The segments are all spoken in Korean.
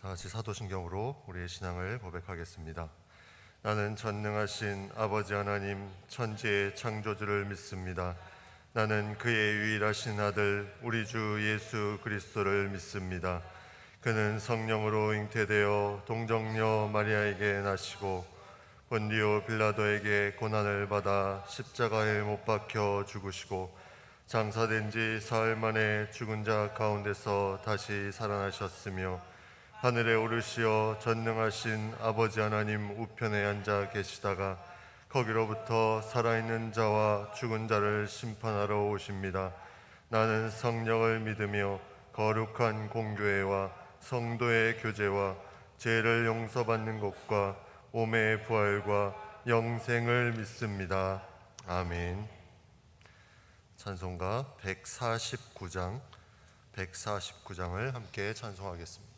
다 같이 사도신경으로 우리의 신앙을 고백하겠습니다. 나는 전능하신 아버지 하나님 천지의 창조주를 믿습니다. 나는 그의 유일하신 아들 우리 주 예수 그리스도를 믿습니다. 그는 성령으로 잉태되어 동정녀 마리아에게 나시고 본디오 빌라도에게 고난을 받아 십자가에 못 박혀 죽으시고 장사된 지 사흘 만에 죽은 자 가운데서 다시 살아나셨으며 하늘에 오르시어 전능하신 아버지 하나님 우편에 앉아 계시다가 거기로부터 살아있는 자와 죽은 자를 심판하러 오십니다. 나는 성령을 믿으며 거룩한 공교회와 성도의 교제와 죄를 용서받는 것과 몸의 부활과 영생을 믿습니다. 아멘. 찬송가 149장을 함께 찬송하겠습니다.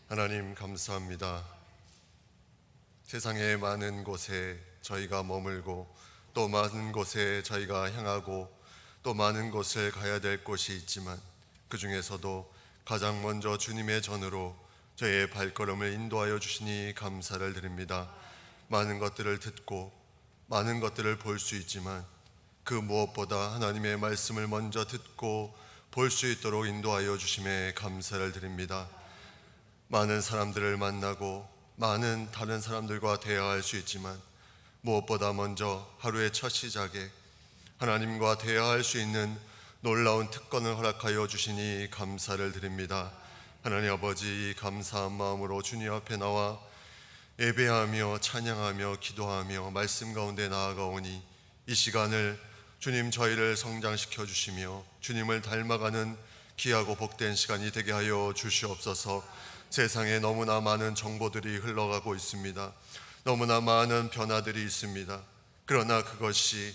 하나님 감사합니다. 세상의 많은 곳에 저희가 머물고 또 많은 곳에 저희가 향하고 또 많은 곳을 가야 될 곳이 있지만 그 중에서도 가장 먼저 주님의 전으로 저희의 발걸음을 인도하여 주시니 감사를 드립니다. 많은 것들을 듣고 많은 것들을 볼 수 있지만 그 무엇보다 하나님의 말씀을 먼저 듣고 볼 수 있도록 인도하여 주심에 감사를 드립니다. 많은 사람들을 만나고 많은 다른 사람들과 대화할 수 있지만 무엇보다 먼저 하루의 첫 시작에 하나님과 대화할 수 있는 놀라운 특권을 허락하여 주시니 감사를 드립니다. 하나님 아버지, 감사한 마음으로 주님 앞에 나와 예배하며 찬양하며 기도하며 말씀 가운데 나아가오니 이 시간을 주님 저희를 성장시켜 주시며 주님을 닮아가는 귀하고 복된 시간이 되게 하여 주시옵소서. 세상에 너무나 많은 정보들이 흘러가고 있습니다. 너무나 많은 변화들이 있습니다. 그러나 그것이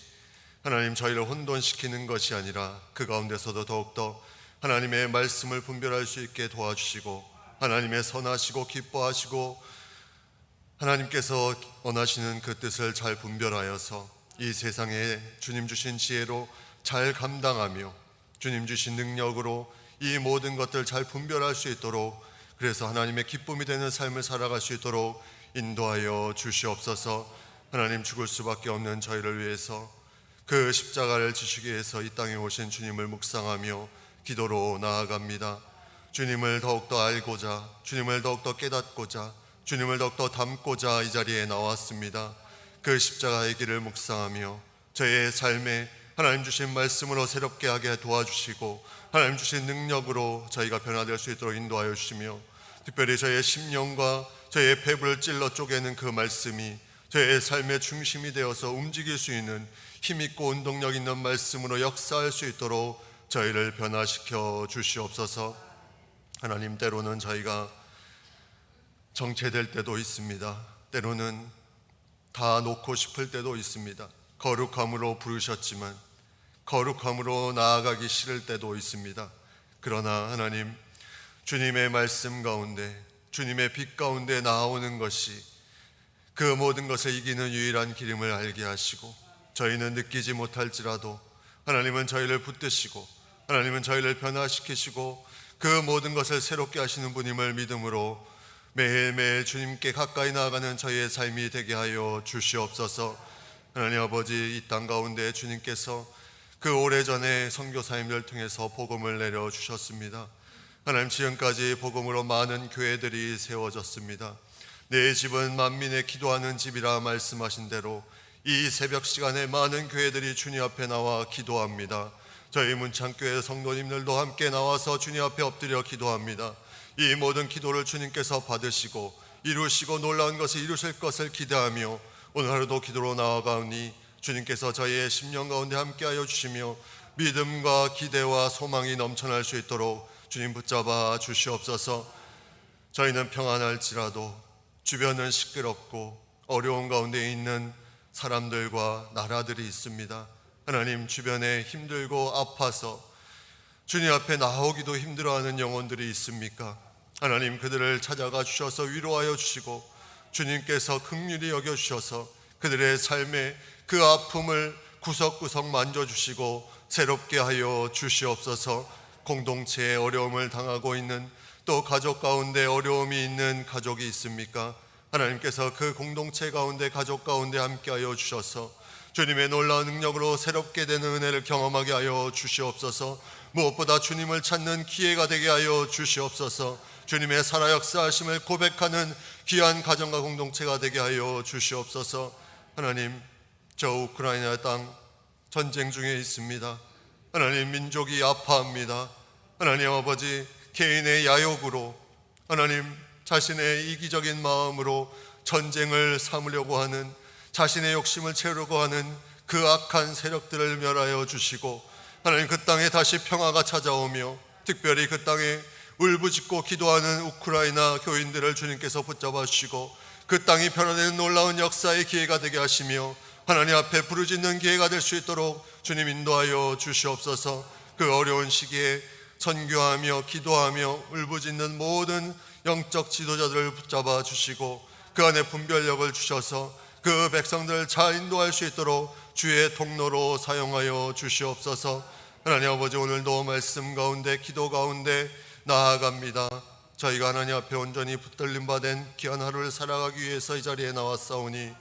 하나님 저희를 혼돈시키는 것이 아니라 그 가운데서도 더욱더 하나님의 말씀을 분별할 수 있게 도와주시고 하나님의 선하시고 기뻐하시고 하나님께서 원하시는 그 뜻을 잘 분별하여서 이 세상에 주님 주신 지혜로 잘 감당하며 주님 주신 능력으로 이 모든 것들 잘 분별할 수 있도록, 그래서 하나님의 기쁨이 되는 삶을 살아갈 수 있도록 인도하여 주시옵소서. 하나님, 죽을 수밖에 없는 저희를 위해서 그 십자가를 지시기 위해서 이 땅에 오신 주님을 묵상하며 기도로 나아갑니다. 주님을 더욱더 알고자, 주님을 더욱더 깨닫고자, 주님을 더욱더 닮고자 이 자리에 나왔습니다. 그 십자가의 길을 묵상하며 저의 삶에 하나님 주신 말씀으로 새롭게 하게 도와주시고 하나님 주신 능력으로 저희가 변화될 수 있도록 인도하여 주시며, 특별히 저의 심령과 저의 배부를 찔러 쪼개는 그 말씀이 저의 삶의 중심이 되어서 움직일 수 있는 힘있고 운동력 있는 말씀으로 역사할 수 있도록 저희를 변화시켜 주시옵소서. 하나님, 때로는 저희가 정체될 때도 있습니다. 때로는 다 놓고 싶을 때도 있습니다. 거룩함으로 부르셨지만 거룩함으로 나아가기 싫을 때도 있습니다. 그러나 하나님, 주님의 말씀 가운데 주님의 빛 가운데 나오는 것이 그 모든 것을 이기는 유일한 길임을 알게 하시고, 저희는 느끼지 못할지라도 하나님은 저희를 붙드시고 하나님은 저희를 변화시키시고 그 모든 것을 새롭게 하시는 분임을 믿음으로 매일매일 주님께 가까이 나아가는 저희의 삶이 되게 하여 주시옵소서. 하나님 아버지, 이 땅 가운데 주님께서 그 오래전에 선교사님들 통해서 복음을 내려주셨습니다. 하나님, 지금까지 복음으로 많은 교회들이 세워졌습니다. 내 집은 만민의 기도하는 집이라 말씀하신 대로 이 새벽 시간에 많은 교회들이 주님 앞에 나와 기도합니다. 저희 문창교회 성도님들도 함께 나와서 주님 앞에 엎드려 기도합니다. 이 모든 기도를 주님께서 받으시고 이루시고 놀라운 것을 이루실 것을 기대하며 오늘 하루도 기도로 나아가오니 주님께서 저희의 심령 가운데 함께하여 주시며 믿음과 기대와 소망이 넘쳐날 수 있도록 주님 붙잡아 주시옵소서. 저희는 평안할지라도 주변은 시끄럽고 어려운 가운데 있는 사람들과 나라들이 있습니다. 하나님, 주변에 힘들고 아파서 주님 앞에 나오기도 힘들어하는 영혼들이 있습니까? 하나님, 그들을 찾아가 주셔서 위로하여 주시고 주님께서 긍휼히 여겨주셔서 그들의 삶에 그 아픔을 구석구석 만져주시고 새롭게 하여 주시옵소서. 공동체에 어려움을 당하고 있는, 또 가족 가운데 어려움이 있는 가족이 있습니까? 하나님께서 그 공동체 가운데 가족 가운데 함께하여 주셔서 주님의 놀라운 능력으로 새롭게 되는 은혜를 경험하게 하여 주시옵소서. 무엇보다 주님을 찾는 기회가 되게 하여 주시옵소서. 주님의 살아 역사하심을 고백하는 귀한 가정과 공동체가 되게 하여 주시옵소서. 하나님, 저 우크라이나 땅 전쟁 중에 있습니다. 하나님, 민족이 아파합니다. 하나님 아버지, 개인의 야욕으로 하나님 자신의 이기적인 마음으로 전쟁을 삼으려고 하는, 자신의 욕심을 채우려고 하는 그 악한 세력들을 멸하여 주시고 하나님, 그 땅에 다시 평화가 찾아오며 특별히 그 땅에 울부짖고 기도하는 우크라이나 교인들을 주님께서 붙잡아 주시고 그 땅이 변화되는 놀라운 역사의 기회가 되게 하시며 하나님 앞에 부르짖는 기회가 될 수 있도록 주님 인도하여 주시옵소서. 그 어려운 시기에 선교하며 기도하며 울부짖는 모든 영적 지도자들을 붙잡아 주시고 그 안에 분별력을 주셔서 그 백성들을 잘 인도할 수 있도록 주의 통로로 사용하여 주시옵소서. 하나님 아버지, 오늘도 말씀 가운데 기도 가운데 나아갑니다. 저희가 하나님 앞에 온전히 붙들림 받은 귀한 하루를 살아가기 위해서 이 자리에 나왔사오니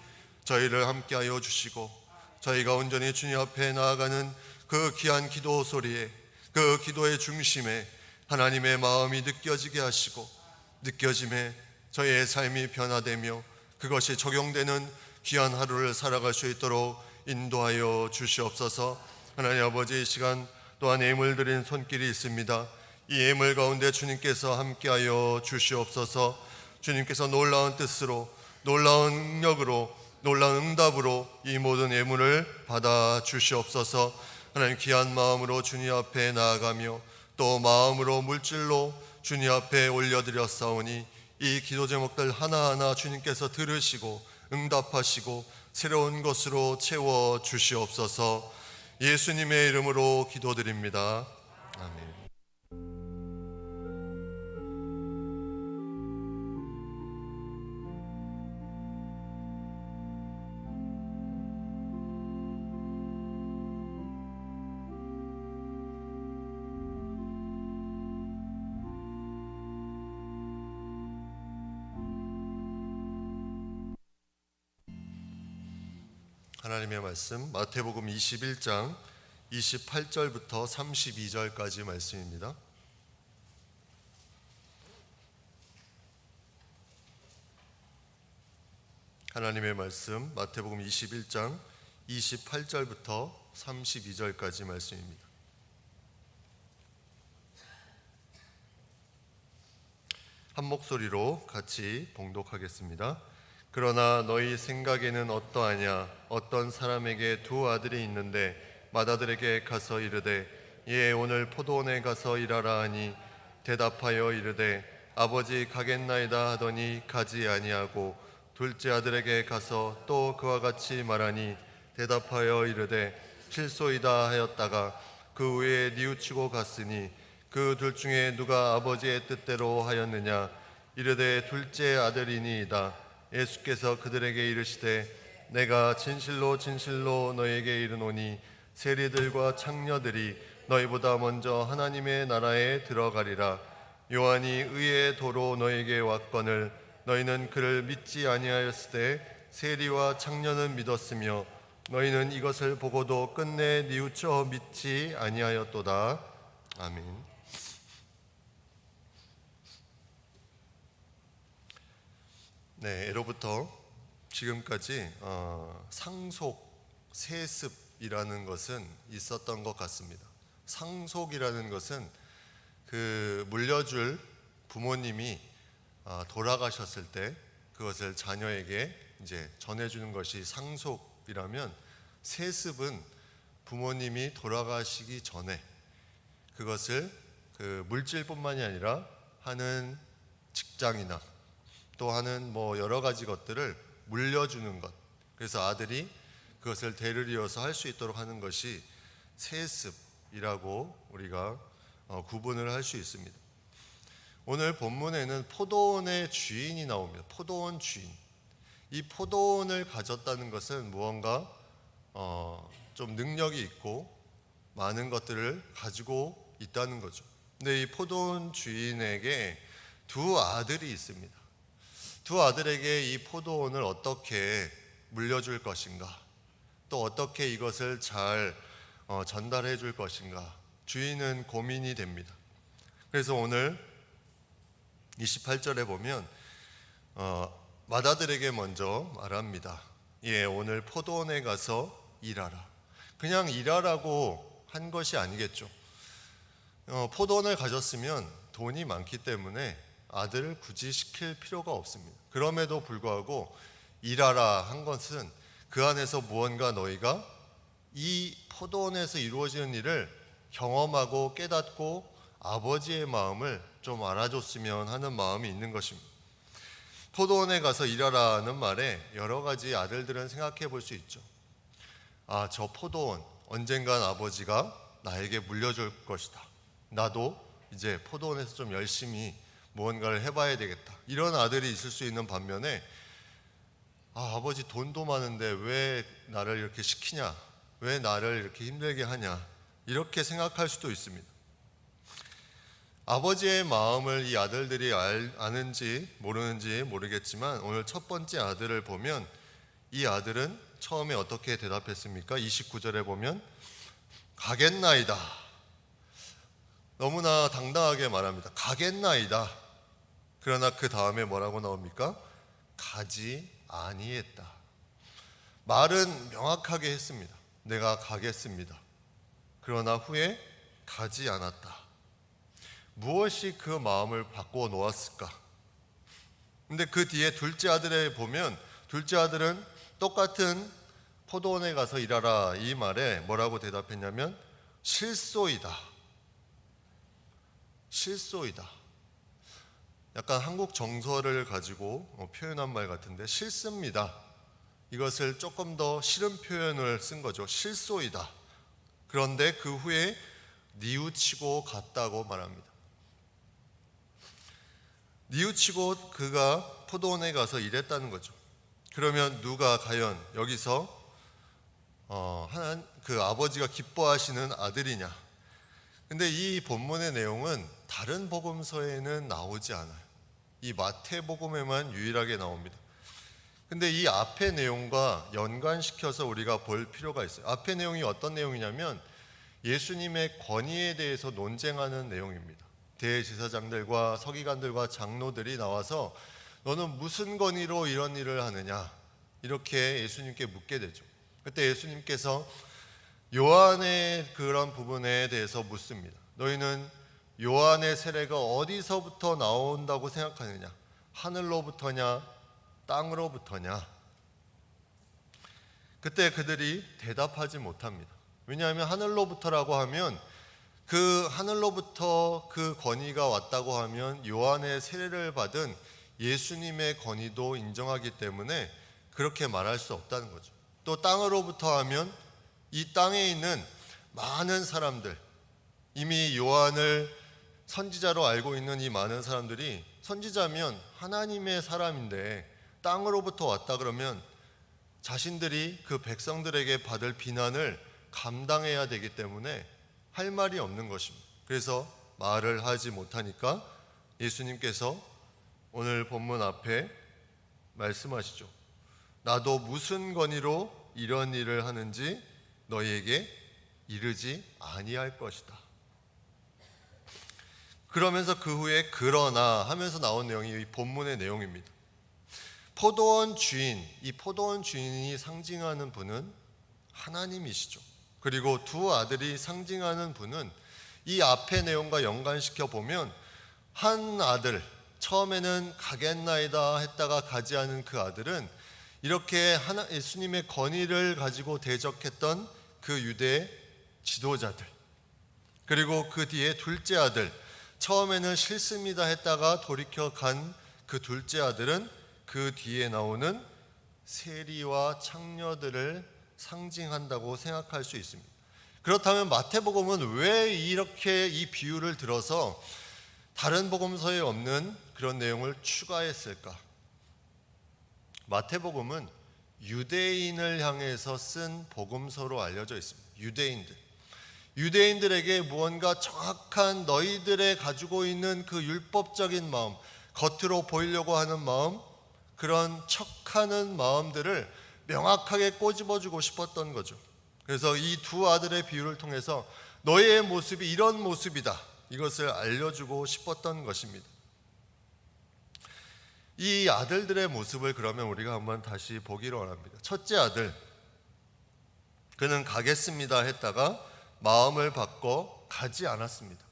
저희를 함께하여 주시고 저희가 온전히 주님 앞에 나아가는 그 귀한 기도 소리에, 그 기도의 중심에 하나님의 마음이 느껴지게 하시고, 느껴짐에 저희의 삶이 변화되며 그것이 적용되는 귀한 하루를 살아갈 수 있도록 인도하여 주시옵소서. 하나님 아버지, 이 시간 또한 예물 드린 손길이 있습니다. 이 예물 가운데 주님께서 함께하여 주시옵소서. 주님께서 놀라운 뜻으로, 놀라운 능력으로, 놀라운 응답으로 이 모든 예물을 받아 주시옵소서. 하나님, 귀한 마음으로 주님 앞에 나아가며 또 마음으로 물질로 주님 앞에 올려드렸사오니 이 기도 제목들 하나하나 주님께서 들으시고 응답하시고 새로운 것으로 채워 주시옵소서. 예수님의 이름으로 기도드립니다. 아멘. 하나님의 말씀 마태복음 21장 28절부터 32절까지 말씀입니다. 하나님의 말씀 마태복음 21장 28절부터 32절까지 말씀입니다. 한 목소리로 같이 봉독하겠습니다. 그러나 너희 생각에는 어떠하냐? 어떤 사람에게 두 아들이 있는데 맏아들에게 가서 이르되 예 오늘 포도원에 가서 일하라 하니 대답하여 이르되 아버지 가겠나이다 하더니 가지 아니하고 둘째 아들에게 가서 또 그와 같이 말하니 대답하여 이르되 실소이다 하였다가 그 후에 뉘우치고 갔으니 그 둘 중에 누가 아버지의 뜻대로 하였느냐? 이르되 둘째 아들이니이다. 예수께서 그들에게 이르시되 내가 진실로 진실로 너에게 이르노니 세리들과 창녀들이 너희보다 먼저 하나님의 나라에 들어가리라. 요한이 의의 도로 너에게 왔거늘 너희는 그를 믿지 아니하였을 때 세리와 창녀는 믿었으며 너희는 이것을 보고도 끝내 뉘우쳐 믿지 아니하였도다. 아멘. 네, 예로부터 지금까지 상속, 세습이라는 것은 있었던 것 같습니다. 상속이라는 것은 그 물려줄 부모님이 돌아가셨을 때 그것을 자녀에게 이제 전해주는 것이 상속이라면, 세습은 부모님이 돌아가시기 전에 그것을 그 물질뿐만이 아니라 하는 직장이나 또 하는 뭐 여러 가지 것들을 물려주는 것, 그래서 아들이 그것을 대를 이어서 할 수 있도록 하는 것이 세습이라고 우리가 구분을 할 수 있습니다. 오늘 본문에는 포도원의 주인이 나옵니다. 포도원 주인. 이 포도원을 가졌다는 것은 무언가 좀 능력이 있고 많은 것들을 가지고 있다는 거죠. 근데 이 포도원 주인에게 두 아들이 있습니다. 두 아들에게 이 포도원을 어떻게 물려줄 것인가, 또 어떻게 이것을 잘 전달해 줄 것인가, 주인은 고민이 됩니다. 그래서 오늘 28절에 보면 맏아들에게 먼저 말합니다. 예, 오늘 포도원에 가서 일하라. 그냥 일하라고 한 것이 아니겠죠. 포도원을 가졌으면 돈이 많기 때문에 아들을 굳이 시킬 필요가 없습니다. 그럼에도 불구하고 일하라 한 것은 그 안에서 무언가 너희가 이 포도원에서 이루어지는 일을 경험하고 깨닫고 아버지의 마음을 좀 알아줬으면 하는 마음이 있는 것입니다. 포도원에 가서 일하라는 말에 여러 가지 아들들은 생각해 볼 수 있죠. 아, 저 포도원 언젠간 아버지가 나에게 물려줄 것이다. 나도 이제 포도원에서 좀 열심히 무언가를 해봐야 되겠다. 이런 아들이 있을 수 있는 반면에 아버지 돈도 많은데 왜 나를 이렇게 시키냐? 왜 나를 이렇게 힘들게 하냐? 이렇게 생각할 수도 있습니다. 아버지의 마음을 이 아들들이 아는지 모르는지 모르겠지만 오늘 첫 번째 아들을 보면 이 아들은 처음에 어떻게 대답했습니까? 29절에 보면 가겠나이다. 너무나 당당하게 말합니다. 가겠나이다. 그러나 그 다음에 뭐라고 나옵니까? 가지 아니했다. 말은 명확하게 했습니다. 내가 가겠습니다. 그러나 후에 가지 않았다. 무엇이 그 마음을 바꾸어 놓았을까? 근데 그 뒤에 둘째 아들에 보면 둘째 아들은 똑같은 포도원에 가서 일하라 이 말에 뭐라고 대답했냐면 실소이다. 실소이다. 약간 한국 정서를 가지고 표현한 말 같은데 싫습니다. 이것을 조금 더 싫은 표현을 쓴 거죠. 실소이다. 그런데 그 후에 뉘우치고 갔다고 말합니다. 뉘우치고 그가 포도원에 가서 일했다는 거죠. 그러면 누가 과연 여기서 그 아버지가 기뻐하시는 아들이냐? 근데 이 본문의 내용은 다른 복음서에는 나오지 않아요. 이 마태복음에만 유일하게 나옵니다. 근데 이 앞의 내용과 연관시켜서 우리가 볼 필요가 있어요. 앞의 내용이 어떤 내용이냐면 예수님의 권위에 대해서 논쟁하는 내용입니다. 대제사장들과 서기관들과 장로들이 나와서 너는 무슨 권위로 이런 일을 하느냐 이렇게 예수님께 묻게 되죠. 그때 예수님께서 요한의 그런 부분에 대해서 묻습니다. 너희는 요한의 세례가 어디서부터 나온다고 생각하느냐? 하늘로부터냐? 땅으로부터냐? 그때 그들이 대답하지 못합니다. 왜냐하면 하늘로부터라고 하면 그 하늘로부터 그 권위가 왔다고 하면 요한의 세례를 받은 예수님의 권위도 인정하기 때문에 그렇게 말할 수 없다는 거죠. 또 땅으로부터 하면 이 땅에 있는 많은 사람들, 이미 요한을 선지자로 알고 있는 이 많은 사람들이 선지자면 하나님의 사람인데 땅으로부터 왔다 그러면 자신들이 그 백성들에게 받을 비난을 감당해야 되기 때문에 할 말이 없는 것입니다. 그래서 말을 하지 못하니까 예수님께서 오늘 본문 앞에 말씀하시죠. 나도 무슨 권위로 이런 일을 하는지 너희에게 이르지 아니할 것이다. 그러면서 그 후에 그러나 하면서 나온 내용이 이 본문의 내용입니다. 포도원 주인, 이 포도원 주인이 상징하는 분은 하나님이시죠. 그리고 두 아들이 상징하는 분은 이 앞의 내용과 연관시켜 보면 한 아들, 처음에는 가겠나이다 했다가 가지 않은 그 아들은 이렇게 예수님의 권위를 가지고 대적했던 그 유대 지도자들, 그리고 그 뒤에 둘째 아들, 처음에는 싫습니다 했다가 돌이켜 간 그 둘째 아들은 그 뒤에 나오는 세리와 창녀들을 상징한다고 생각할 수 있습니다. 그렇다면 마태복음은 왜 이렇게 이 비유를 들어서 다른 복음서에 없는 그런 내용을 추가했을까? 마태복음은 유대인을 향해서 쓴 복음서로 알려져 있습니다. 유대인들에게 무언가 정확한 너희들의 가지고 있는 그 율법적인 마음, 겉으로 보이려고 하는 마음, 그런 척하는 마음들을 명확하게 꼬집어주고 싶었던 거죠. 그래서 이 두 아들의 비유를 통해서 너희의 모습이 이런 모습이다, 이것을 알려주고 싶었던 것입니다. 이 아들들의 모습을 그러면 우리가 한번 다시 보기로 원합니다. 첫째 아들, 그는 가겠습니다 했다가 마음을 바꿔 가지 않았습니다.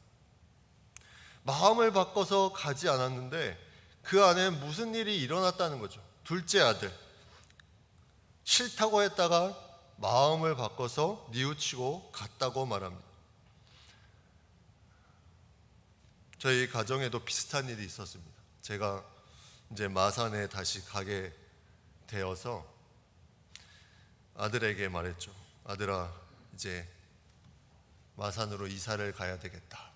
마음을 바꿔서 가지 않았는데 그 안에 무슨 일이 일어났다는 거죠. 둘째 아들, 싫다고 했다가 마음을 바꿔서 뉘우치고 갔다고 말합니다. 저희 가정에도 비슷한 일이 있었습니다. 제가 이제 마산에 다시 가게 되어서 아들에게 말했죠. 아들아, 이제 마산으로 이사를 가야 되겠다.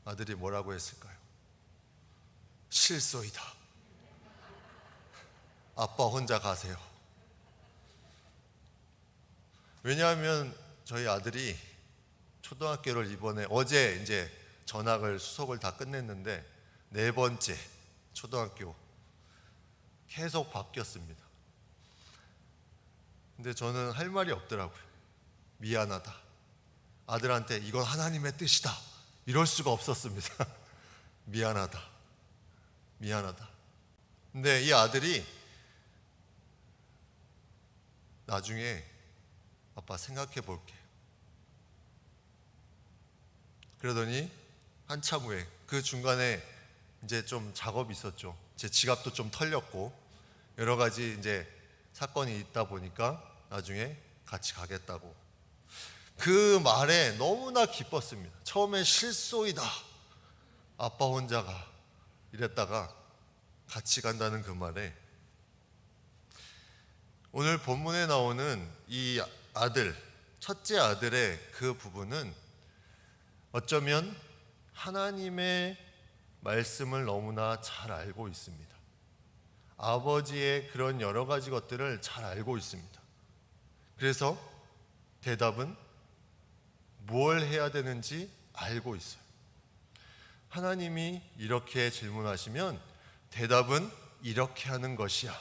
아들이 뭐라고 했을까요? 실소이다. 아빠 혼자 가세요. 왜냐하면 저희 아들이 초등학교를 이번에 어제 이제 전학을 수속을 다 끝냈는데 4번째 초등학교 계속 바뀌었습니다. 근데 저는 할 말이 없더라고요. 미안하다. 아들한테 이건 하나님의 뜻이다. 이럴 수가 없었습니다. 미안하다. 미안하다. 근데 이 아들이 나중에 아빠 생각해 볼게. 그러더니 한참 후에 그 중간에 이제 좀 작업이 있었죠. 제 지갑도 좀 털렸고 여러 가지 이제 사건이 있다 보니까 나중에 같이 가겠다고. 그 말에 너무나 기뻤습니다. 처음에 실소이다. 아빠 혼자 가. 이랬다가 같이 간다는 그 말에 오늘 본문에 나오는 이 아들, 첫째 아들의 그 부분은 어쩌면 하나님의 말씀을 너무나 잘 알고 있습니다. 아버지의 그런 여러 가지 것들을 잘 알고 있습니다. 그래서 대답은 뭘 해야 되는지 알고 있어요. 하나님이 이렇게 질문하시면 대답은 이렇게 하는 것이야.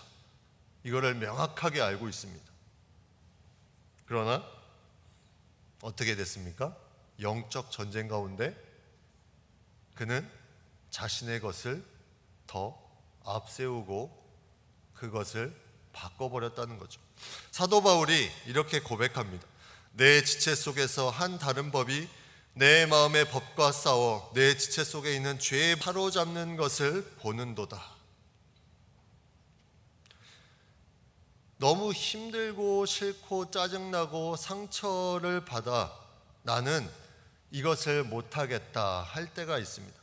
이거를 명확하게 알고 있습니다. 그러나 어떻게 됐습니까? 영적 전쟁 가운데 그는 자신의 것을 더 앞세우고 그것을 바꿔버렸다는 거죠. 사도 바울이 이렇게 고백합니다. 내 지체 속에서 한 다른 법이 내 마음의 법과 싸워 내 지체 속에 있는 죄에 사로잡는 것을 보는도다. 너무 힘들고 싫고 짜증나고 상처를 받아 나는 이것을 못하겠다 할 때가 있습니다.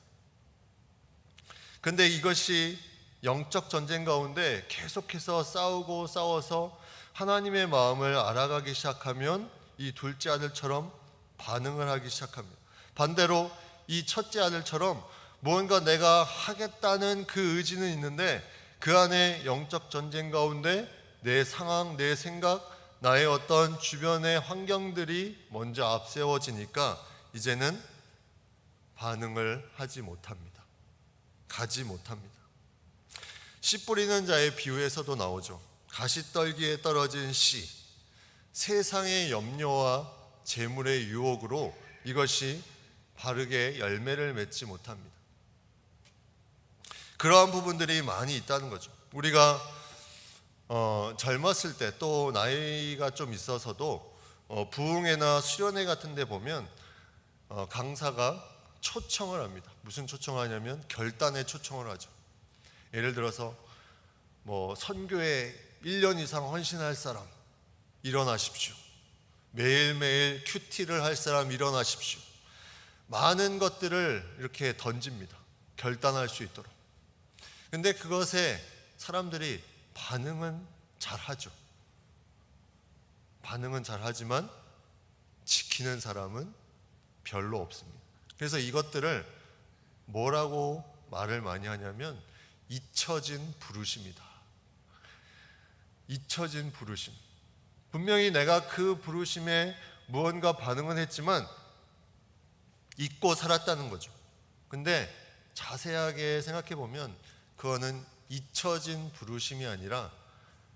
근데 이것이 영적 전쟁 가운데 계속해서 싸우고 싸워서 하나님의 마음을 알아가기 시작하면 이 둘째 아들처럼 반응을 하기 시작합니다. 반대로 이 첫째 아들처럼 뭔가 내가 하겠다는 그 의지는 있는데 그 안에 영적 전쟁 가운데 내 상황, 내 생각, 나의 어떤 주변의 환경들이 먼저 앞세워지니까 이제는 반응을 하지 못합니다. 가지 못합니다. 씨 뿌리는 자의 비유에서도 나오죠. 가시떨기에 떨어진 씨, 세상의 염려와 재물의 유혹으로 이것이 바르게 열매를 맺지 못합니다. 그러한 부분들이 많이 있다는 거죠. 우리가 젊었을 때 또 나이가 좀 있어서도 부흥회나 수련회 같은 데 보면 강사가 초청을 합니다. 무슨 초청을 하냐면 결단에 초청을 하죠. 예를 들어서 선교에 1년 이상 헌신할 사람 일어나십시오. 매일매일 큐티를 할 사람 일어나십시오. 많은 것들을 이렇게 던집니다. 결단할 수 있도록. 근데 그것에 사람들이 반응은 잘하죠. 반응은 잘하지만 지키는 사람은 별로 없습니다. 그래서 이것들을 뭐라고 말을 많이 하냐면 잊혀진 부르심이다. 잊혀진 부르심. 분명히 내가 그 부르심에 무언가 반응은 했지만 잊고 살았다는 거죠. 근데 자세하게 생각해 보면 그거는 잊혀진 부르심이 아니라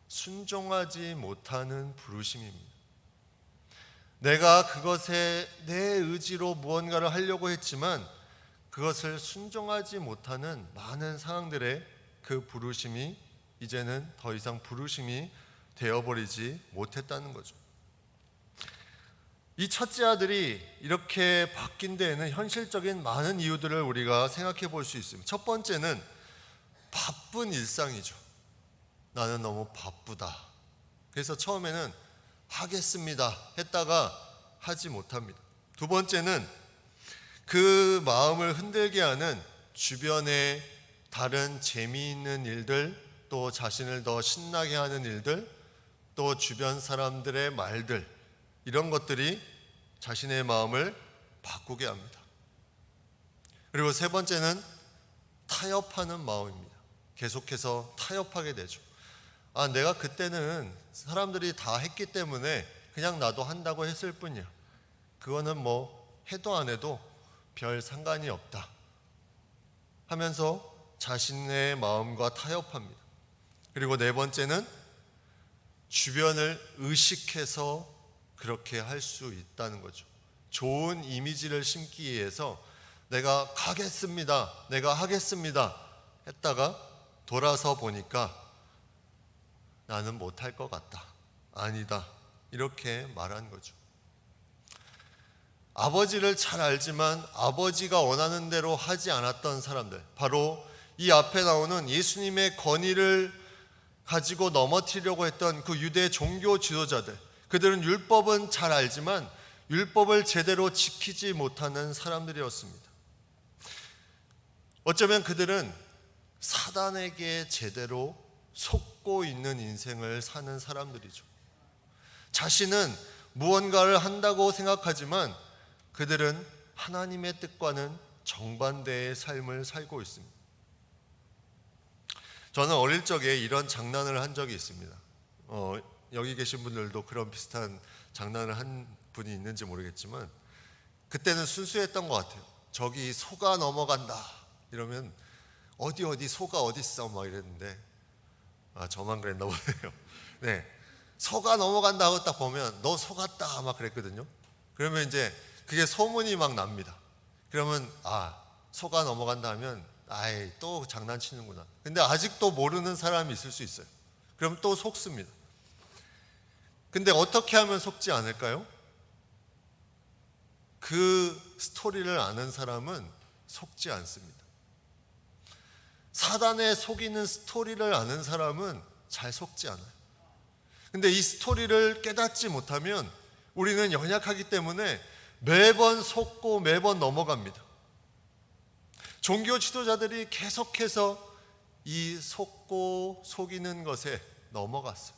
순종하지 못하는 부르심입니다. 내가 그것에 내 의지로 무언가를 하려고 했지만 그것을 순종하지 못하는 많은 상황들의 그 부르심이 이제는 더 이상 부르심이 되어버리지 못했다는 거죠. 이 첫째 아들이 이렇게 바뀐 데에는 현실적인 많은 이유들을 우리가 생각해 볼 수 있습니다. 첫 번째는 바쁜 일상이죠. 나는 너무 바쁘다. 그래서 처음에는 하겠습니다 했다가 하지 못합니다. 두 번째는 그 마음을 흔들게 하는 주변의 다른 재미있는 일들, 또 자신을 더 신나게 하는 일들, 또 주변 사람들의 말들, 이런 것들이 자신의 마음을 바꾸게 합니다. 그리고 세 번째는 타협하는 마음입니다. 계속해서 타협하게 되죠. 내가 그때는 사람들이 다 했기 때문에 그냥 나도 한다고 했을 뿐이야. 그거는 해도 안 해도 별 상관이 없다 하면서 자신의 마음과 타협합니다. 그리고 네 번째는 주변을 의식해서 그렇게 할 수 있다는 거죠. 좋은 이미지를 심기 위해서 내가 가겠습니다, 내가 하겠습니다 했다가 돌아서 보니까 나는 못할 것 같다, 아니다, 이렇게 말한 거죠. 아버지를 잘 알지만 아버지가 원하는 대로 하지 않았던 사람들, 바로 이 앞에 나오는 예수님의 권위를 가지고 넘어뜨리려고 했던 그 유대 종교 지도자들, 그들은 율법은 잘 알지만 율법을 제대로 지키지 못하는 사람들이었습니다. 어쩌면 그들은 사단에게 제대로 속고 있는 인생을 사는 사람들이죠. 자신은 무언가를 한다고 생각하지만 그들은 하나님의 뜻과는 정반대의 삶을 살고 있습니다. 저는 어릴 적에 이런 장난을 한 적이 있습니다. 여기 계신 분들도 그런 비슷한 장난을 한 분이 있는지 모르겠지만 그때는 순수했던 것 같아요. 저기 소가 넘어간다 이러면 어디 소가 어디 있어 막 이랬는데, 저만 그랬나 보네요. 네, 소가 넘어간다 하고 딱 보면 너 소 같다 막 그랬거든요. 그러면 이제 그게 소문이 막 납니다. 그러면 소가 넘어간다 하면 아이 또 장난치는구나. 근데 아직도 모르는 사람이 있을 수 있어요. 그럼 또 속습니다. 근데 어떻게 하면 속지 않을까요? 그 스토리를 아는 사람은 속지 않습니다. 사단에 속이는 스토리를 아는 사람은 잘 속지 않아요. 근데 이 스토리를 깨닫지 못하면 우리는 연약하기 때문에 매번 속고 매번 넘어갑니다. 종교 지도자들이 계속해서 이 속고 속이는 것에 넘어갔어요.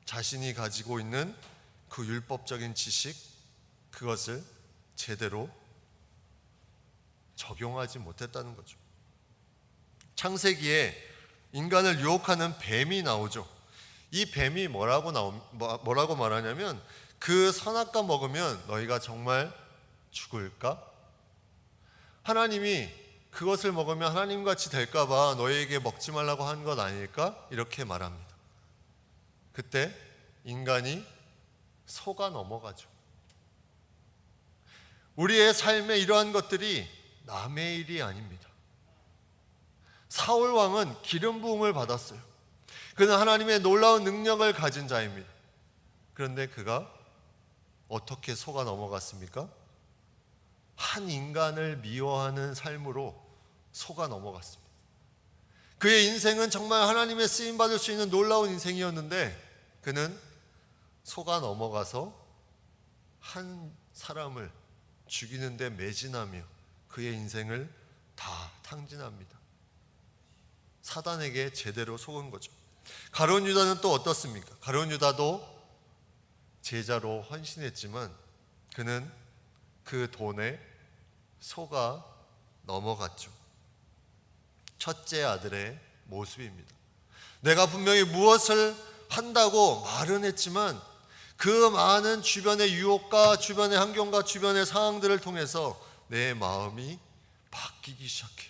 자신이 가지고 있는 그 율법적인 지식, 그것을 제대로 적용하지 못했다는 거죠. 창세기에 인간을 유혹하는 뱀이 나오죠. 이 뱀이 뭐라고 말하냐면 그 선악과 먹으면 너희가 정말 죽을까? 하나님이 그것을 먹으면 하나님같이 될까봐 너희에게 먹지 말라고 한 것 아닐까? 이렇게 말합니다. 그때 인간이 속아 넘어가죠. 우리의 삶에 이러한 것들이 남의 일이 아닙니다. 사울 왕은 기름 부음을 받았어요. 그는 하나님의 놀라운 능력을 가진 자입니다. 그런데 그가 어떻게 속아 넘어갔습니까? 한 인간을 미워하는 삶으로 속아 넘어갔습니다. 그의 인생은 정말 하나님의 쓰임받을 수 있는 놀라운 인생이었는데 그는 속아 넘어가서 한 사람을 죽이는 데 매진하며 그의 인생을 다 탕진합니다. 사단에게 제대로 속은 거죠. 가룟 유다는 또 어떻습니까? 가룟 유다도 제자로 헌신했지만 그는 그 돈에 속아 넘어갔죠. 첫째 아들의 모습입니다. 내가 분명히 무엇을 한다고 말은 했지만 그 많은 주변의 유혹과 주변의 환경과 주변의 상황들을 통해서 내 마음이 바뀌기 시작해요.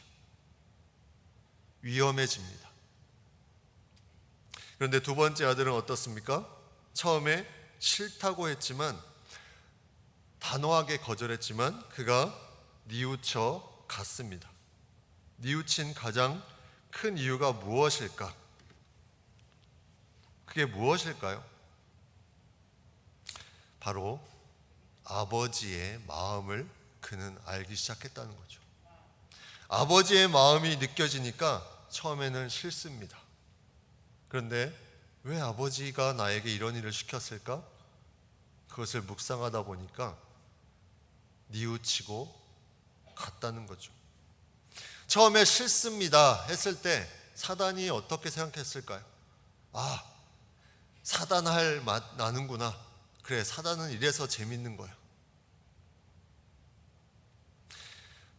위험해집니다. 그런데 두 번째 아들은 어떻습니까? 처음에 싫다고 했지만 단호하게 거절했지만 그가 뉘우쳐 갔습니다. 뉘우친 가장 큰 이유가 무엇일까? 그게 무엇일까요? 바로 아버지의 마음을 그는 알기 시작했다는 거죠. 아버지의 마음이 느껴지니까 처음에는 싫습니다. 그런데 왜 아버지가 나에게 이런 일을 시켰을까? 그것을 묵상하다 보니까 뉘우치고 갔다는 거죠. 처음에 싫습니다 했을 때 사단이 어떻게 생각했을까요? 사단 할 맛 나는구나. 그래, 사단은 이래서 재밌는 거야.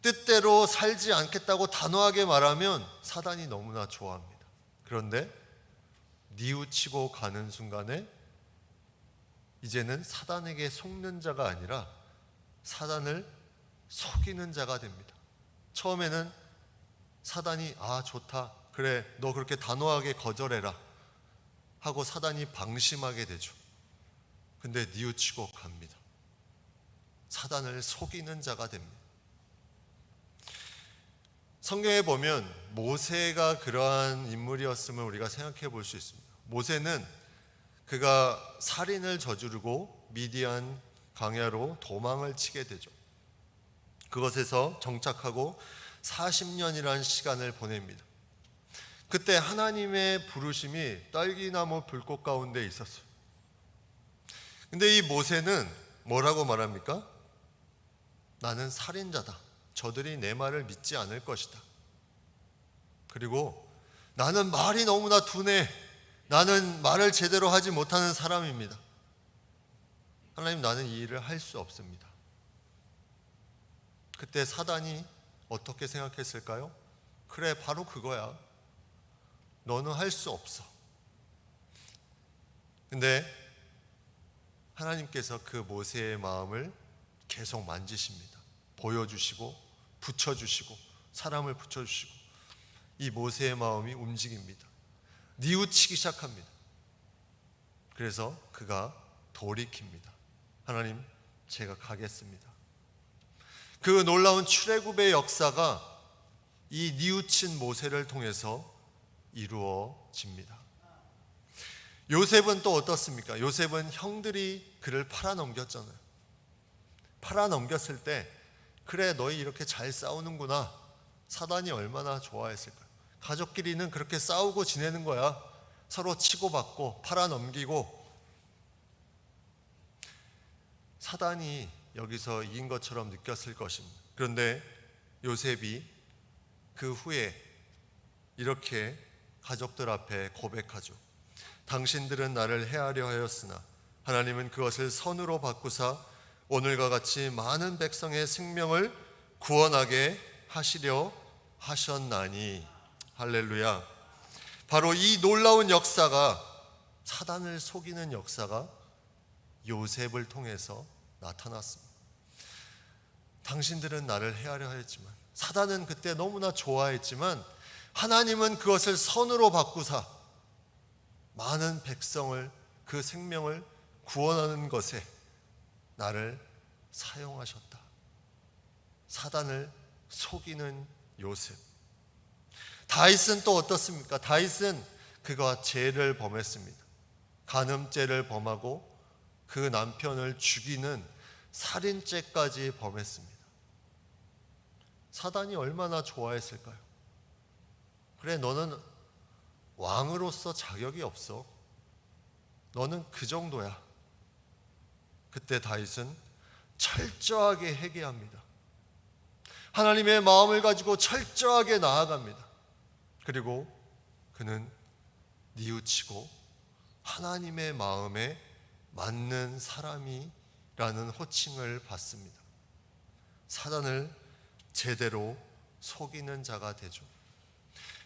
뜻대로 살지 않겠다고 단호하게 말하면 사단이 너무나 좋아합니다. 그런데 뉘우치고 가는 순간에 이제는 사단에게 속는 자가 아니라 사단을 속이는 자가 됩니다. 처음에는 사단이 좋다, 그래 너 그렇게 단호하게 거절해라, 하고 사단이 방심하게 되죠. 근데 뉘우치고 갑니다. 사단을 속이는 자가 됩니다. 성경에 보면 모세가 그러한 인물이었음을 우리가 생각해 볼 수 있습니다. 모세는 그가 살인을 저지르고 미디안 광야로 도망을 치게 되죠. 그것에서 정착하고 40년이라는 시간을 보냅니다. 그때 하나님의 부르심이 딸기나무 불꽃 가운데 있었어요. 근데 이 모세는 뭐라고 말합니까? 나는 살인자다. 저들이 내 말을 믿지 않을 것이다. 그리고 나는 말이 너무나 둔해. 나는 말을 제대로 하지 못하는 사람입니다. 하나님, 나는 이 일을 할 수 없습니다. 그때 사단이 어떻게 생각했을까요? 그래, 바로 그거야. 너는 할 수 없어. 근데 하나님께서 그 모세의 마음을 계속 만지십니다. 보여주시고 붙여주시고 사람을 붙여주시고 이 모세의 마음이 움직입니다. 뉘우치기 시작합니다. 그래서 그가 돌이킵니다. 하나님, 제가 가겠습니다. 그 놀라운 출애굽의 역사가 이 뉘우친 모세를 통해서 이루어집니다. 요셉은 또 어떻습니까? 요셉은 형들이 그를 팔아넘겼잖아요. 팔아넘겼을 때 그래, 너희 이렇게 잘 싸우는구나. 사단이 얼마나 좋아했을까요? 가족끼리는 그렇게 싸우고 지내는 거야. 서로 치고받고 팔아넘기고. 사단이 여기서 이긴 것처럼 느꼈을 것입니다. 그런데 요셉이 그 후에 이렇게 가족들 앞에 고백하죠. 당신들은 나를 해하려 하였으나 하나님은 그것을 선으로 바꾸사 오늘과 같이 많은 백성의 생명을 구원하게 하시려 하셨나니. 할렐루야. 바로 이 놀라운 역사가, 사단을 속이는 역사가 요셉을 통해서 나타났습니다. 당신들은 나를 해하려 하였지만, 사단은 그때 너무나 좋아했지만 하나님은 그것을 선으로 바꾸사 많은 백성을, 그 생명을 구원하는 것에 나를 사용하셨다. 사단을 속이는 요셉. 다윗은 또 어떻습니까? 다윗은 그가 죄를 범했습니다. 간음죄를 범하고 그 남편을 죽이는 살인죄까지 범했습니다. 사단이 얼마나 좋아했을까요? 그래, 너는 왕으로서 자격이 없어. 너는 그 정도야. 그때 다윗은 철저하게 회개합니다. 하나님의 마음을 가지고 철저하게 나아갑니다. 그리고 그는 뉘우치고 하나님의 마음에 맞는 사람이라는 호칭을 받습니다. 사단을 제대로 속이는 자가 되죠.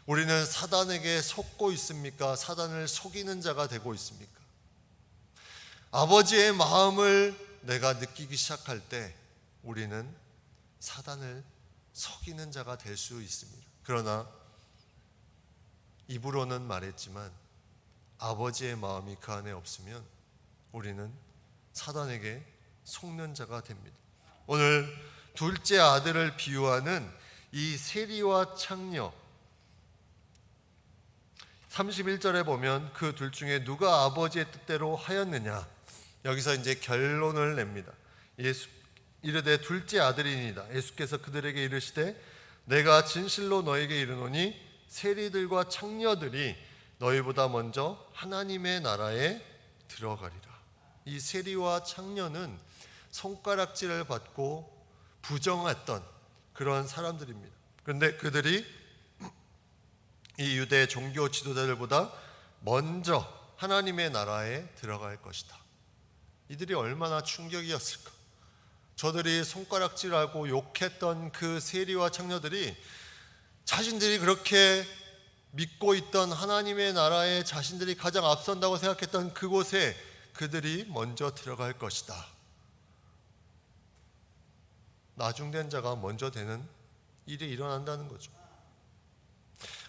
우리는 사단에게 속고 있습니까? 사단을 속이는 자가 되고 있습니까? 아버지의 마음을 내가 느끼기 시작할 때 우리는 사단을 속이는 자가 될 수 있습니다. 그러나 입으로는 말했지만 아버지의 마음이 그 안에 없으면 우리는 사단에게 속는 자가 됩니다. 오늘 둘째 아들을 비유하는 이 세리와 창녀, 31절에 보면 그 둘 중에 누가 아버지의 뜻대로 하였느냐, 여기서 이제 결론을 냅니다. 예수 이르되 둘째 아들이니이다. 예수께서 그들에게 이르시되 내가 진실로 너에게 이르노니 세리들과 창녀들이 너희보다 먼저 하나님의 나라에 들어가리라. 이 세리와 창녀는 손가락질을 받고 부정했던 그런 사람들입니다. 그런데 그들이 이 유대 종교 지도자들보다 먼저 하나님의 나라에 들어갈 것이다. 이들이 얼마나 충격이었을까. 저들이 손가락질하고 욕했던 그 세리와 창녀들이 자신들이 그렇게 믿고 있던 하나님의 나라에 자신들이 가장 앞선다고 생각했던 그곳에 그들이 먼저 들어갈 것이다. 나중된 자가 먼저 되는 일이 일어난다는 거죠.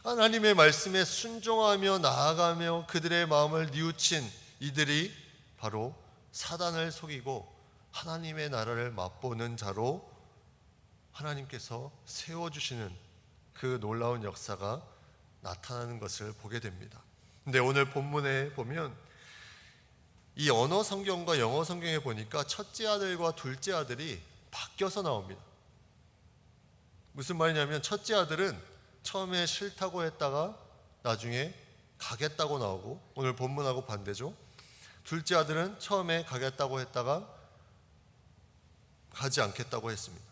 하나님의 말씀에 순종하며 나아가며 그들의 마음을 뉘우친 이들이 바로 사단을 속이고 하나님의 나라를 맛보는 자로 하나님께서 세워주시는 그 놀라운 역사가 나타나는 것을 보게 됩니다. 근데 오늘 본문에 보면 이 언어 성경과 영어 성경에 보니까 첫째 아들과 둘째 아들이 바뀌어서 나옵니다. 무슨 말이냐면 첫째 아들은 처음에 싫다고 했다가 나중에 가겠다고 나오고, 오늘 본문하고 반대죠. 둘째 아들은 처음에 가겠다고 했다가 가지 않겠다고 했습니다.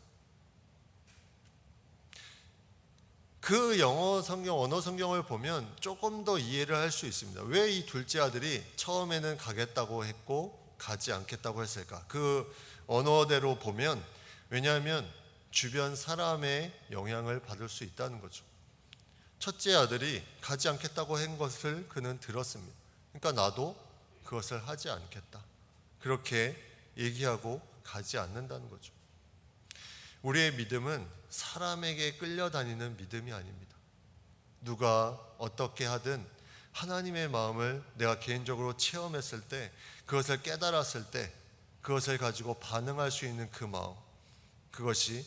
그 영어 성경, 언어 성경을 보면 조금 더 이해를 할 수 있습니다. 왜 이 둘째 아들이 처음에는 가겠다고 했고 가지 않겠다고 했을까? 그 언어대로 보면, 왜냐하면 주변 사람의 영향을 받을 수 있다는 거죠. 첫째 아들이 가지 않겠다고 한 것을 그는 들었습니다. 그러니까 나도 그것을 하지 않겠다, 그렇게 얘기하고 가지 않는다는 거죠. 우리의 믿음은 사람에게 끌려다니는 믿음이 아닙니다. 누가 어떻게 하든 하나님의 마음을 내가 개인적으로 체험했을 때, 그것을 깨달았을 때 그것을 가지고 반응할 수 있는 그 마음, 그것이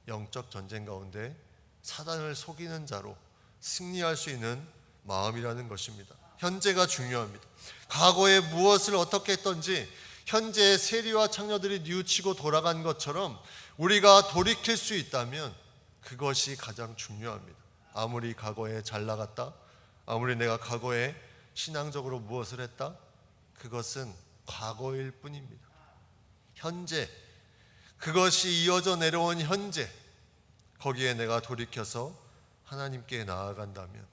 영적 전쟁 가운데 사단을 속이는 자로 승리할 수 있는 마음이라는 것입니다. 현재가 중요합니다. 과거에 무엇을 어떻게 했던지 현재의 세리와 창녀들이 뉘우치고 돌아간 것처럼 우리가 돌이킬 수 있다면 그것이 가장 중요합니다. 아무리 과거에 잘 나갔다, 아무리 내가 과거에 신앙적으로 무엇을 했다, 그것은 과거일 뿐입니다. 현재, 그것이 이어져 내려온 현재, 거기에 내가 돌이켜서 하나님께 나아간다면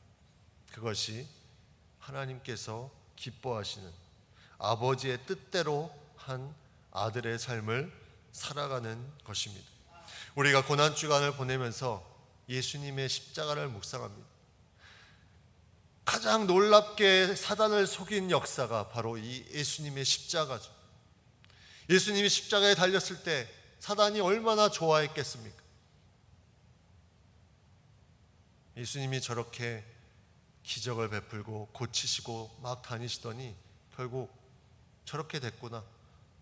그것이 하나님께서 기뻐하시는 아버지의 뜻대로 한 아들의 삶을 살아가는 것입니다. 우리가 고난주간을 보내면서 예수님의 십자가를 묵상합니다. 가장 놀랍게 사단을 속인 역사가 바로 이 예수님의 십자가죠. 예수님이 십자가에 달렸을 때 사단이 얼마나 좋아했겠습니까? 예수님이 저렇게 기적을 베풀고 고치시고 막 다니시더니 결국 저렇게 됐구나,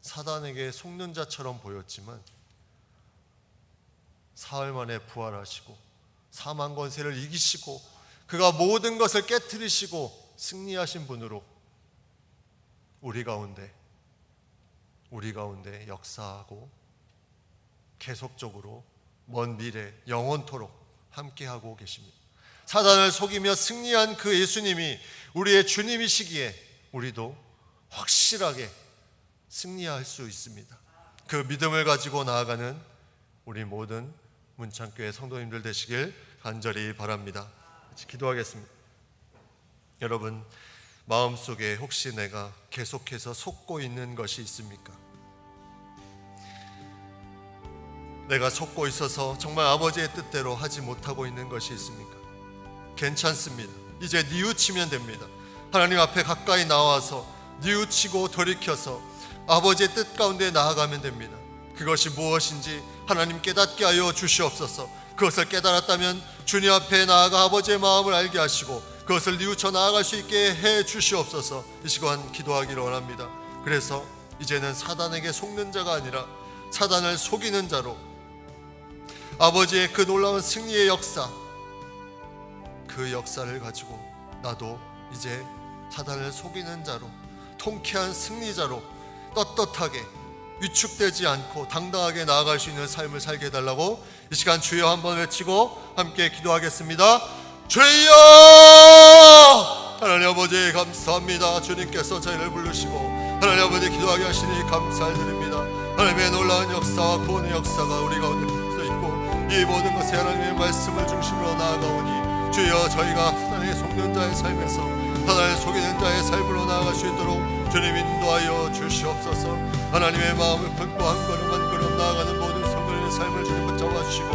사단에게 속는 자처럼 보였지만 사흘 만에 부활하시고 사망 권세를 이기시고 그가 모든 것을 깨트리시고 승리하신 분으로 우리 가운데 역사하고 계속적으로 먼 미래 영원토록 함께하고 계십니다. 사단을 속이며 승리한 그 예수님이 우리의 주님이시기에 우리도 확실하게 승리할 수 있습니다. 그 믿음을 가지고 나아가는 우리 모든 문창교회 성도님들 되시길 간절히 바랍니다. 같이 기도하겠습니다. 여러분, 마음속에 혹시 내가 계속해서 속고 있는 것이 있습니까? 내가 속고 있어서 정말 아버지의 뜻대로 하지 못하고 있는 것이 있습니까? 괜찮습니다. 이제 뉘우치면 됩니다. 하나님 앞에 가까이 나와서 뉘우치고 돌이켜서 아버지의 뜻 가운데 나아가면 됩니다. 그것이 무엇인지 하나님 깨닫게 하여 주시옵소서. 그것을 깨달았다면 주님 앞에 나아가 아버지의 마음을 알게 하시고 그것을 뉘우쳐 나아갈 수 있게 해 주시옵소서. 이 시간 기도하기를 원합니다. 그래서 이제는 사단에게 속는 자가 아니라 사단을 속이는 자로 아버지의 그 놀라운 승리의 역사, 그 역사를 가지고 나도 이제 사단을 속이는 자로, 통쾌한 승리자로 떳떳하게 위축되지 않고 당당하게 나아갈 수 있는 삶을 살게 해달라고 이 시간 주여 한번 외치고 함께 기도하겠습니다. 주여! 하나님 아버지 감사합니다. 주님께서 저희를 부르시고 하나님 아버지 기도하게 하시니 감사드립니다. 하나님의 놀라운 역사와 구원의 역사가 우리 가운데 있고 이 모든 것에 하나님의 말씀을 중심으로 나아가오니 주여, 저희가 하나님의 속는 자의 삶에서 하나님을 속이는 자의 삶으로 나아갈 수 있도록 주님 인도하여 주시옵소서. 하나님의 마음을 품고 한 걸음 한 걸음 나아가는 모든 성도님의 삶을 주님 붙잡아 주시고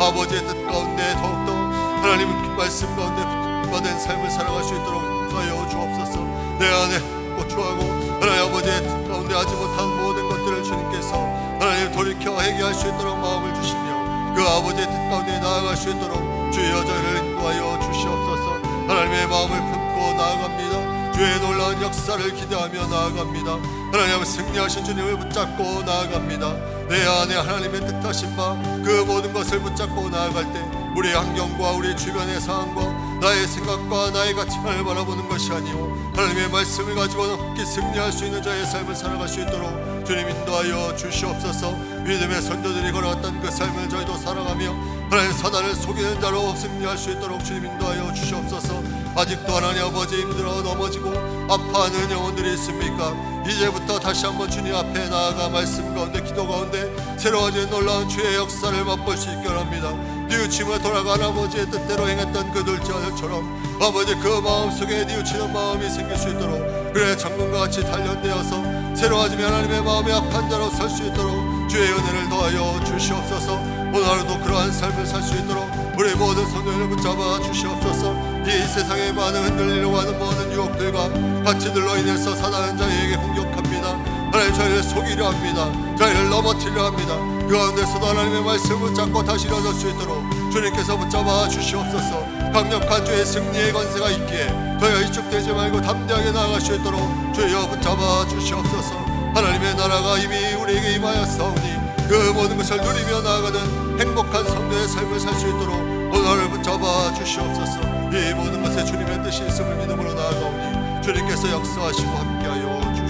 아버지의 뜻 가운데 더욱더 하나님 말씀 가운데 붙박된 삶을 살아갈 수 있도록 인도하여 주옵소서. 내 안에 고초하고 하나님 아버지의 뜻 가운데 하지 못한 모든 것들을 주님께서 하나님 돌이켜 회개할 수 있도록 마음을 주시며 그 아버지의 뜻 가운데 나아갈 수 있도록 주여 저희를 인도하여 주시옵소서. 하나님의 마음을 품고 나아갑니다. 주의 놀라운 역사를 기대하며 나아갑니다. 하나님 승리하신 주님을 붙잡고 나아갑니다. 내 안에 하나님의 뜻하신 바 그 모든 것을 붙잡고 나아갈 때 우리의 환경과 우리 주변의 상황과 나의 생각과 나의 가치관을 바라보는 것이 아니오 하나님의 말씀을 가지고는 함께 승리할 수 있는 자의 삶을 살아갈 수 있도록 주님 인도하여 주시옵소서. 믿음의 선조들이 걸어갔던 그 삶을 저희도 살아가며 하나님 사단을 속이는 자로 승리할 수 있도록 주님 인도하여 주시옵소서. 아직도 하나님 아버지 힘들어 넘어지고 아파하는 영혼들이 있습니까? 이제부터 다시 한번 주님 앞에 나아가 말씀 가운데 기도 가운데 새로워진 놀라운 주의 역사를 맛볼 수 있게 합니다. 뉘우침을 돌아간 아버지의 뜻대로 행했던 그 둘째 아들처럼 아버지 그 마음속에 뉘우치는 마음이 생길 수 있도록 그래 정금과 같이 단련되어서 새로워지며 하나님의 마음에 악한 자로 설 수 있도록 주의 은혜를 더하여 주시옵소서. 오늘 하루도 그러한 삶을 살 수 있도록 우리 모든 성도를 붙잡아 주시옵소서. 이 세상에 많은 흔들리려고 하는 모든 유혹들과 가치들로 인해서 사단은 저희에게 공격합니다. 하나님 저희를 속이려 합니다. 저희를 넘어뜨리려 합니다. 그 가운데서도 하나님의 말씀을 붙잡고 다시 일어설 수 있도록 주님께서 붙잡아 주시옵소서. 강력한 주의 승리의 권세가 있기에 저희가 위축되지 말고 담대하게 나아갈 수 있도록 주여 붙잡아 주시옵소서. 하나님의 나라가 이미 우리에게 임하였사오니 그 모든 것을 누리며 나아가는 행복한 성도의 삶을 살 수 있도록 오늘을 붙잡아 주시옵소서. 이 모든 것에 주님의 뜻이 있음을 믿음으로 나아가오니 주님께서 역사하시고 함께하여 주시옵소서.